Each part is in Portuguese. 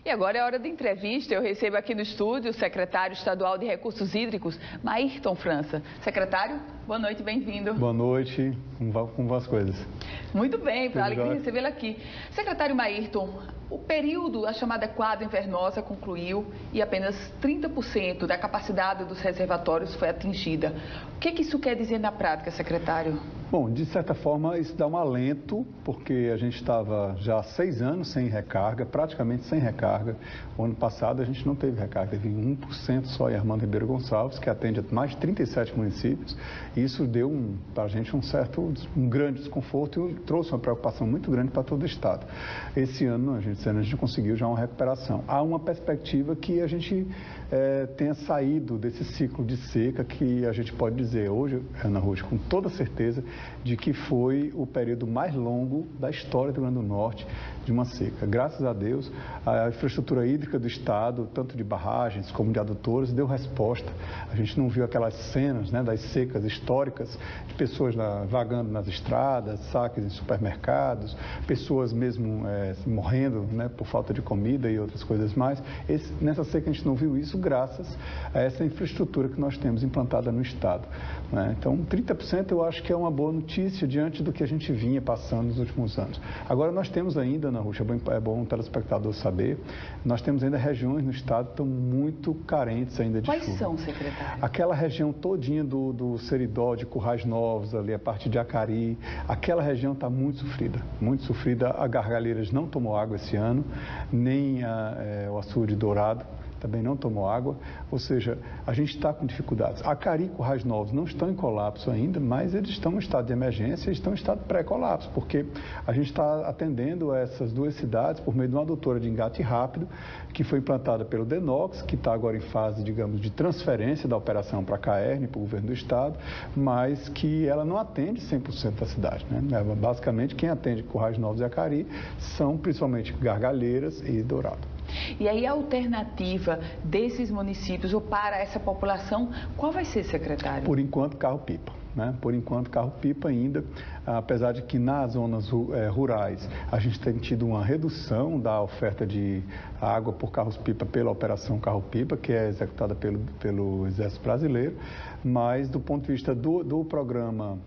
E agora é hora da entrevista. Eu recebo aqui no estúdio o secretário estadual de Recursos Hídricos, Maírton França. Secretário, boa noite, bem-vindo. Boa noite, como vão as coisas? Muito bem, para alegria recebê-lo aqui. Secretário Maírton, o período, a chamada quadra invernosa, concluiu e apenas 30% da capacidade dos reservatórios foi atingida. O que isso quer dizer na prática, secretário? Bom, de certa forma, isso dá um alento, porque a gente estava já há 6 anos sem recarga, praticamente sem recarga. O ano passado a gente não teve recarga, teve 1% só em Armando Ribeiro Gonçalves, que atende a mais de 37 municípios. E isso deu para a gente um grande desconforto e trouxe uma preocupação muito grande para todo o estado. Esse ano a gente conseguiu já uma recuperação. Há uma perspectiva que a gente tenha saído desse ciclo de seca que a gente pode dizer hoje, Ana Ruth, com toda certeza, de que foi o período mais longo da história do Rio Grande do Norte de uma seca. Graças a Deus, a infraestrutura hídrica do estado, tanto de barragens como de adutores, deu resposta. A gente não viu aquelas cenas, né, das secas históricas, de pessoas vagando nas estradas, saques em supermercados, pessoas mesmo morrendo, né, por falta de comida e outras coisas mais. Nessa seca a gente não viu isso graças a essa infraestrutura que nós temos implantada no estado, né? Então, 30% eu acho que é uma boa notícia diante do que a gente vinha passando nos últimos anos. Agora, nós temos ainda, Ana Ruth, é bom o telespectador saber, nós temos ainda regiões no estado que estão muito carentes ainda de chuva. Quais são, secretário? Aquela região todinha do Seridó, de Currais Novos, ali a parte de Acari, aquela região está muito sofrida, muito sofrida. A Gargalheiras não tomou água esse ano, nem o Açude Dourado também não tomou água, ou seja, a gente está com dificuldades. Acari e Currais Novos não estão em colapso ainda, mas eles estão em estado de emergência e estão em estado pré-colapso, porque a gente está atendendo essas duas cidades por meio de uma adutora de engate rápido, que foi implantada pelo Denox, que está agora em fase, digamos, de transferência da operação para a Caerne, para o governo do estado, mas que ela não atende 100% da cidade, né? Basicamente, quem atende Currais Novos e Acari são principalmente Gargalheiras e Dourado. E aí a alternativa desses municípios ou para essa população, qual vai ser, secretário? Por enquanto, carro-pipa, né? Por enquanto, carro-pipa ainda, apesar de que nas zonas rurais a gente tem tido uma redução da oferta de água por carros-pipa pela operação carro-pipa, que é executada pelo Exército Brasileiro, mas do ponto de vista do programa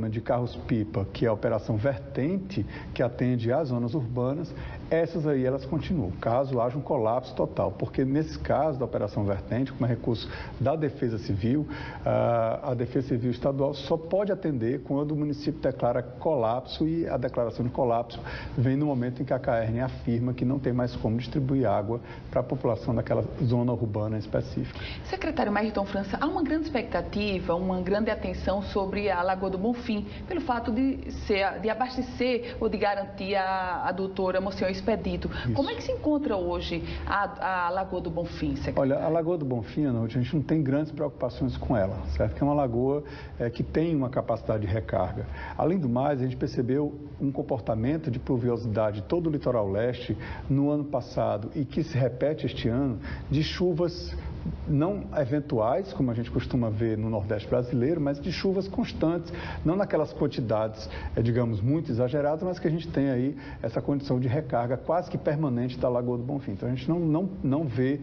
de carros-pipa, que é a operação Vertente, que atende às zonas urbanas, essas aí elas continuam, caso haja um colapso total, porque nesse caso da operação Vertente, como é recurso da Defesa Civil, a Defesa Civil Estadual só pode atender quando o município declara colapso, e a declaração de colapso vem no momento em que a Caerne afirma que não tem mais como distribuir água para a população daquela zona urbana específica. Secretário Maírton França, há uma grande expectativa, uma grande atenção sobre a Lagoa do Bonfim, pelo fato de abastecer ou de garantir a adutora Monsenhor Expedito. Isso. Como é que se encontra hoje a Lagoa do Bonfim, secretário? Olha, a Lagoa do Bonfim, a gente não tem grandes preocupações com ela, certo? Que é uma lagoa que tem uma capacidade de recarga. Além do mais, a gente percebeu um comportamento de pluviosidade de todo o litoral leste no ano passado e que se repete este ano, de chuvas não eventuais, como a gente costuma ver no Nordeste brasileiro, mas de chuvas constantes, não naquelas quantidades, digamos, muito exageradas, mas que a gente tem aí essa condição de recarga quase que permanente da Lagoa do Bonfim. Então, a gente não vê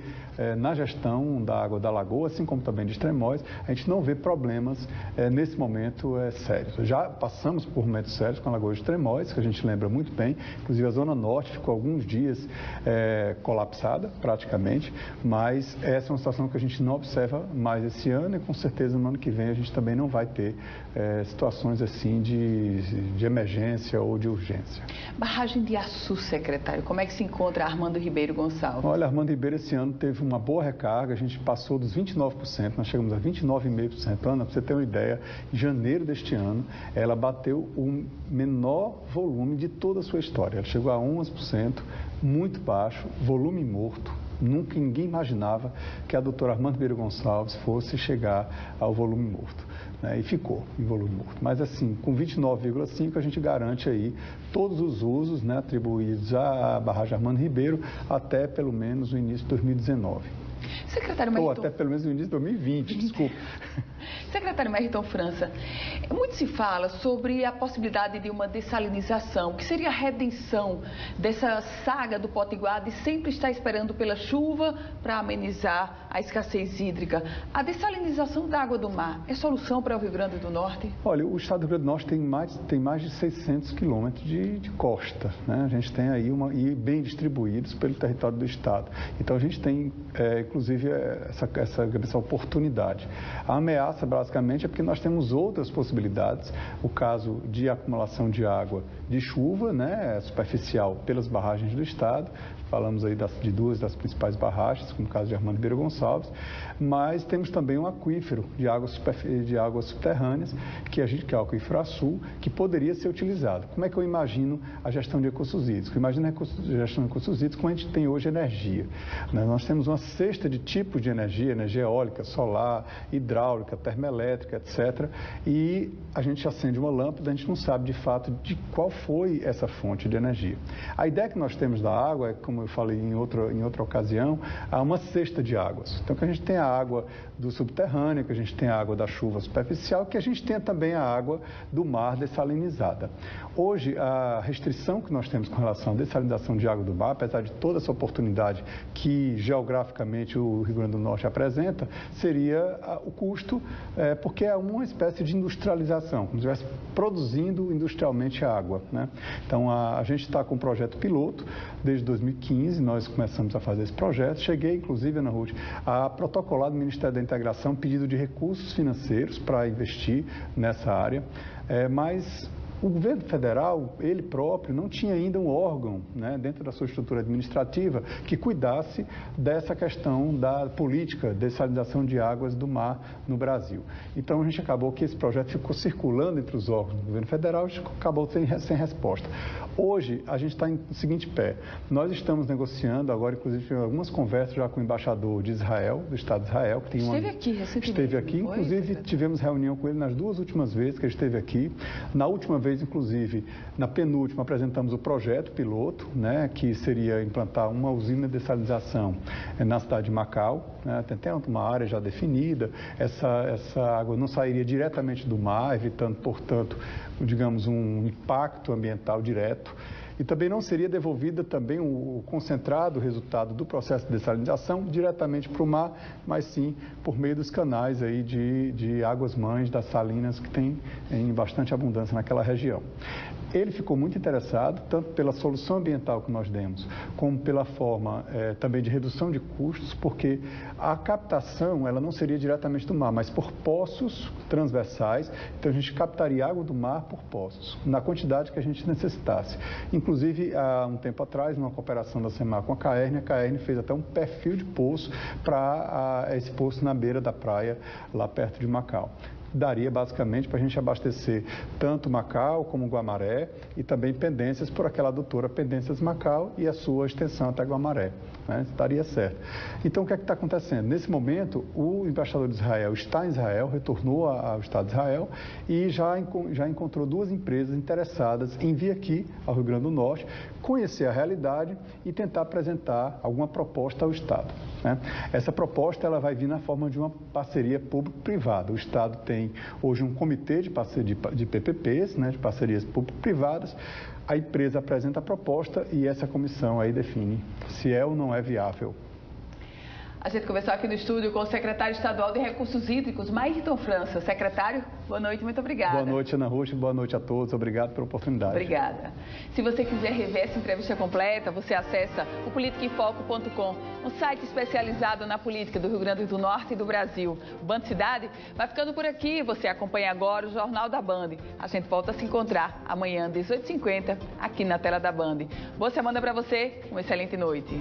na gestão da água da lagoa, assim como também de Extremóis, a gente não vê problemas nesse momento sérios. Já passamos por momentos sérios com a Lagoa de Extremóis, que a gente lembra muito bem, inclusive a Zona Norte ficou alguns dias colapsada, praticamente, mas essa é uma situação que a gente não observa mais esse ano e com certeza no ano que vem a gente também não vai ter situações assim de emergência ou de urgência. Barragem de Açu, secretário, como é que se encontra Armando Ribeiro Gonçalves? Olha, Armando Ribeiro esse ano teve uma boa recarga, a gente passou dos 29%, nós chegamos a 29,5%. Ana, para você ter uma ideia, em janeiro deste ano, ela bateu o menor volume de toda a sua história. Ela chegou a 11%, muito baixo, volume morto. Nunca ninguém imaginava que a doutora Armando Ribeiro Gonçalves fosse chegar ao volume morto, né? E ficou em volume morto. Mas assim, com 29,5 a gente garante aí todos os usos, né, atribuídos à barragem Armando Ribeiro até pelo menos o início de 2019. Secretário Ou Meriton... até pelo menos no início de 2020, desculpa. Secretário Meriton França, muito se fala sobre a possibilidade de uma dessalinização, que seria a redenção dessa saga do Potiguar de sempre estar esperando pela chuva para amenizar a escassez hídrica. A dessalinização da água do mar é solução para o Rio Grande do Norte? Olha, o estado do Rio Grande do Norte tem mais de 600 quilômetros de costa, né? A gente tem aí e bem distribuídos pelo território do estado. Então a gente tem, inclusive, essa oportunidade. A ameaça, basicamente, é porque nós temos outras possibilidades. O caso de acumulação de água de chuva, né, superficial, pelas barragens do estado. Falamos aí de duas das principais barragens, como o caso de Armando Ribeiro Gonçalves, mas temos também um aquífero de águas subterrâneas, que é o aquífero Açu, que poderia ser utilizado. Como é que eu imagino a gestão de recursos hídricos? Eu imagino a gestão de recursos hídricos como a gente tem hoje energia. Nós temos uma cesta de tipos de energia eólica, solar, hidráulica, termoelétrica, etc. E a gente acende uma lâmpada, a gente não sabe de fato de qual foi essa fonte de energia. A ideia que nós temos da água é, como eu falei em outra ocasião, há uma cesta de águas. Então, que a gente tem a água do subterrâneo, que a gente tem a água da chuva superficial, que a gente tenha também a água do mar dessalinizada. Hoje, a restrição que nós temos com relação à dessalinização de água do mar, apesar de toda essa oportunidade que geograficamente o Rio Grande do Norte apresenta, seria o custo, porque é uma espécie de industrialização, como se estivesse produzindo industrialmente água, né? Então, a gente está com um projeto piloto desde 2015, nós começamos a fazer esse projeto. Cheguei, inclusive, Ana Ruth, a protocolar do Ministério da Integração pedido de recursos financeiros para investir nessa área, mas o governo federal, ele próprio, não tinha ainda um órgão, né, dentro da sua estrutura administrativa que cuidasse dessa questão da política de dessalinização de águas do mar no Brasil. Então, a gente acabou que esse projeto ficou circulando entre os órgãos do governo federal e acabou sem resposta. Hoje, a gente está em seguinte pé. Nós estamos negociando agora, inclusive, algumas conversas já com o embaixador de Israel, do Estado de Israel, que tem esteve aqui, inclusive, tivemos reunião com ele nas duas últimas vezes que ele esteve aqui. Na última vez, inclusive, na penúltima, apresentamos o projeto piloto, né, que seria implantar uma usina de dessalinização na cidade de Macau, né, tem uma área já definida, essa água não sairia diretamente do mar, evitando, portanto, digamos, um impacto ambiental direto. E também não seria devolvida também o concentrado, o resultado do processo de dessalinização diretamente para o mar, mas sim por meio dos canais aí de águas-mães, das salinas que tem em bastante abundância naquela região. Ele ficou muito interessado, tanto pela solução ambiental que nós demos, como pela forma também de redução de custos, porque a captação ela não seria diretamente do mar, mas por poços transversais. Então, a gente captaria água do mar por poços, na quantidade que a gente necessitasse. Inclusive, há um tempo atrás, numa cooperação da SEMAR com a CAERN fez até um perfil de poço para esse poço na beira da praia, lá perto de Macau. Daria basicamente para a gente abastecer tanto Macau como Guamaré e também Pendências por aquela adutora Pendências Macau e a sua extensão até Guamaré, né? Estaria certo. Então, o que é que está acontecendo? Nesse momento, o embaixador de Israel está em Israel, retornou ao Estado de Israel e já encontrou duas empresas interessadas em vir aqui ao Rio Grande do Norte, conhecer a realidade e tentar apresentar alguma proposta ao Estado, né? Essa proposta ela vai vir na forma de uma parceria público-privada. O Estado tem hoje um comitê de PPPs, né, de parcerias público-privadas. A empresa apresenta a proposta e essa comissão aí define se é ou não é viável. A gente conversou aqui no estúdio com o secretário estadual de Recursos Hídricos, Meriton França. Secretário, boa noite, muito obrigada. Boa noite, Ana Ruth, boa noite a todos, obrigado pela oportunidade. Obrigada. Se você quiser rever essa entrevista completa, você acessa o politicaemfoco.com, um site especializado na política do Rio Grande do Norte e do Brasil. O Band Cidade vai ficando por aqui, você acompanha agora o Jornal da Band. A gente volta a se encontrar amanhã, às 18h50, aqui na tela da Band. Boa semana para você, uma excelente noite.